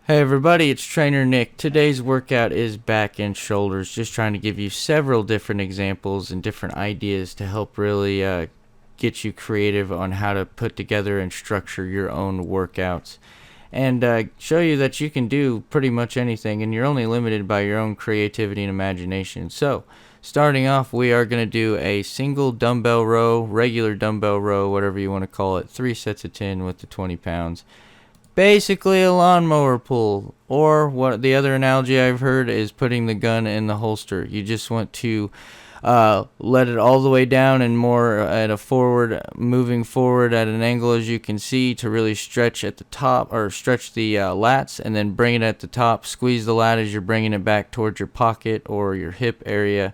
Hey everybody, it's Trainer Nick. Today's workout is back and shoulders, just trying to give you several different examples and different ideas to help really get you creative on how to put together and structure your own workouts. And show you that you can do pretty much anything and you're only limited by your own creativity and imagination. So, starting off, we are going to do a single dumbbell row, regular dumbbell row, whatever you want to call it, 3 sets of 10 with the 20 pounds. Basically a lawnmower pull, or what the other analogy I've heard is putting the gun in the holster. You just want to let it all the way down and more at a forward, moving forward at an angle as you can see to really stretch at the top, or stretch the lats, and then bring it at the top. Squeeze the lat as you're bringing it back towards your pocket or your hip area.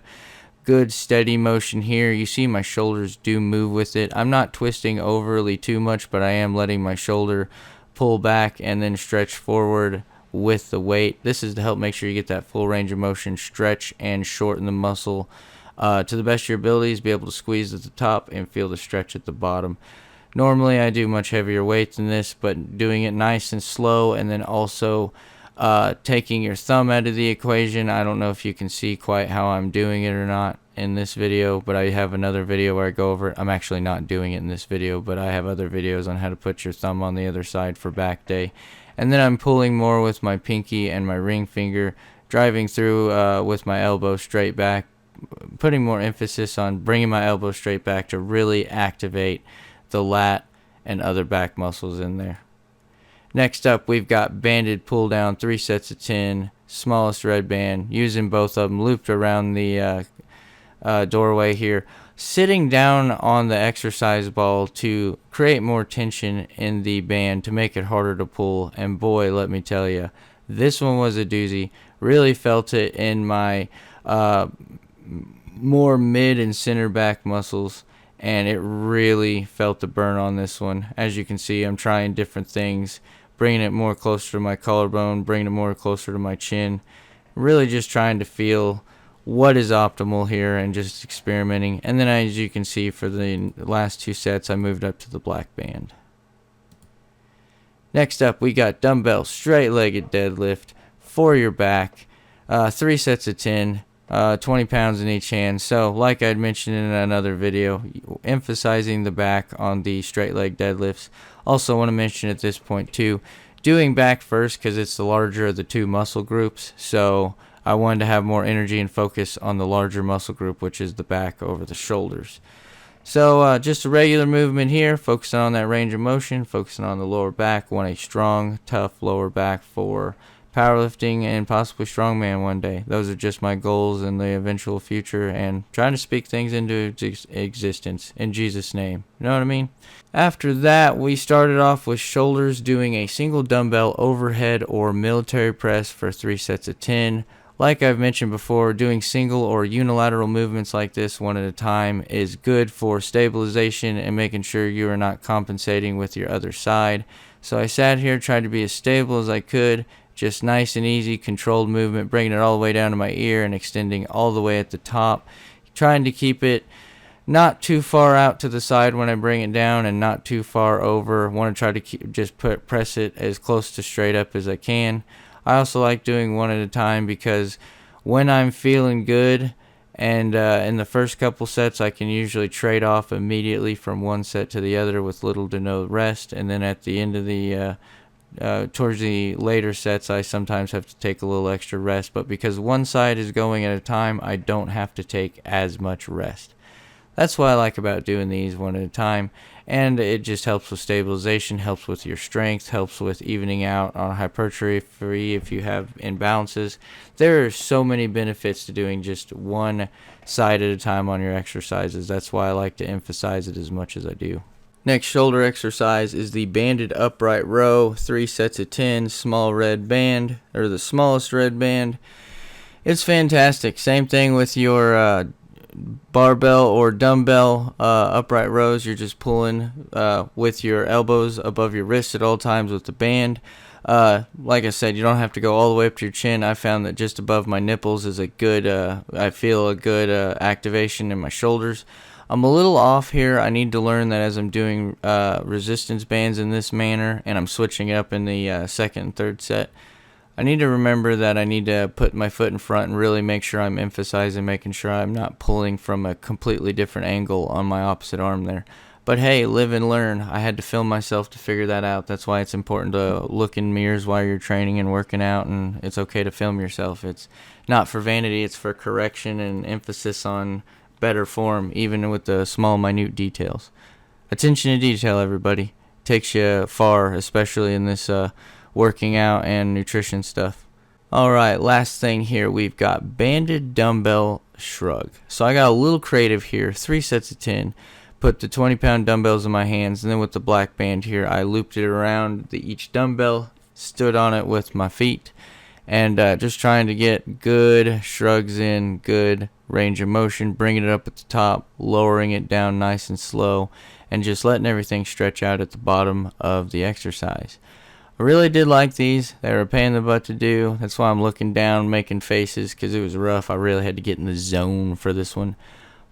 Good steady motion here. You see my shoulders do move with it. I'm not twisting overly too much, but I am letting my shoulder pull back and then stretch forward with the weight. This is to help make sure you get that full range of motion, stretch and shorten the muscle to the best of your abilities. Be able to squeeze at the top and feel the stretch at the bottom. Normally I do much heavier weight than this, but doing it nice and slow, and then also taking your thumb out of the equation. I don't know if you can see quite how I'm doing it or not in this video, but I have another video where I go over it. I'm actually not doing it in this video, but I have other videos on how to put your thumb on the other side for back day. And then I'm pulling more with my pinky and my ring finger, driving through with my elbow straight back, putting more emphasis on bringing my elbow straight back to really activate the lat and other back muscles in there. Next up, we've got banded pull down, 3 sets of 10, smallest red band, using both of them looped around the doorway here. Sitting down on the exercise ball to create more tension in the band to make it harder to pull. And boy, let me tell you, this one was a doozy. Really felt it in my more mid and center back muscles, and it really felt the burn on this one. As you can see, I'm trying different things, bringing it more closer to my collarbone, bringing it more closer to my chin, really just trying to feel what is optimal here and just experimenting. And then as you can see, for the last 2 sets, I moved up to the black band. Next up, we got dumbbell straight-legged deadlift for your back, 3 sets of 10, 20 pounds in each hand. So like I'd mentioned in another video, emphasizing the back on the straight leg deadlifts. Also want to mention at this point too, doing back first because it's the larger of the 2 muscle groups. So I wanted to have more energy and focus on the larger muscle group, which is the back over the shoulders. So just a regular movement here, focusing on that range of motion, focusing on the lower back. Want a strong, tough lower back for powerlifting and possibly strongman one day. Those are just my goals in the eventual future, and trying to speak things into existence in Jesus' name. You know what I mean? After that, we started off with shoulders, doing a single dumbbell overhead or military press for 3 sets of 10. Like I've mentioned before, doing single or unilateral movements like this one at a time is good for stabilization and making sure you are not compensating with your other side. So I sat here, tried to be as stable as I could, just nice and easy, controlled movement, bringing it all the way down to my ear and extending all the way at the top, trying to keep it not too far out to the side when I bring it down and not too far over. Want to try to press it as close to straight up as I can. I also like doing one at a time because when I'm feeling good and in the first couple sets, I can usually trade off immediately from one set to the other with little to no rest. And then at the end of the towards the later sets, I sometimes have to take a little extra rest. But because one side is going at a time, I don't have to take as much rest. That's what I like about doing these one at a time, and it just helps with stabilization, helps with your strength, helps with evening out on hypertrophy if you have imbalances. There are so many benefits to doing just one side at a time on your exercises. That's why I like to emphasize it as much as I do. Next shoulder exercise is the banded upright row, 3 sets of 10, small red band, or the smallest red band. It's fantastic. Same thing with your barbell or dumbbell upright rows. You're just pulling with your elbows above your wrists at all times with the band. Like I said, you don't have to go all the way up to your chin. I found that just above my nipples is a good, I feel a good activation in my shoulders. I'm a little off here. I need to learn that as I'm doing resistance bands in this manner, and I'm switching it up in the second and third set. I need to remember that I need to put my foot in front and really make sure I'm emphasizing, making sure I'm not pulling from a completely different angle on my opposite arm there. But hey, live and learn. I had to film myself to figure that out. That's why it's important to look in mirrors while you're training and working out, and it's okay to film yourself. It's not for vanity, it's for correction and emphasis on better form, even with the small, minute details. Attention to detail, everybody. Takes you far, especially in this working out and nutrition stuff. Alright, last thing here, we've got banded dumbbell shrug. So I got a little creative here, 3 sets of 10. Put the 20-pound dumbbells in my hands, and then with the black band here, I looped it around each dumbbell, stood on it with my feet, and just trying to get good shrugs in, good range of motion, bringing it up at the top, lowering it down nice and slow, and just letting everything stretch out at the bottom of the exercise. I really did like these. They were a pain in the butt to do. That's why I'm looking down, making faces, because it was rough. I really had to get in the zone for this one.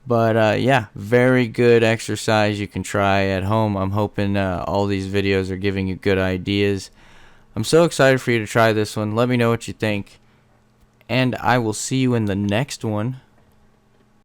But yeah, very good exercise you can try at home. I'm hoping all these videos are giving you good ideas. I'm so excited for you to try this one. Let me know what you think. And I will see you in the next one.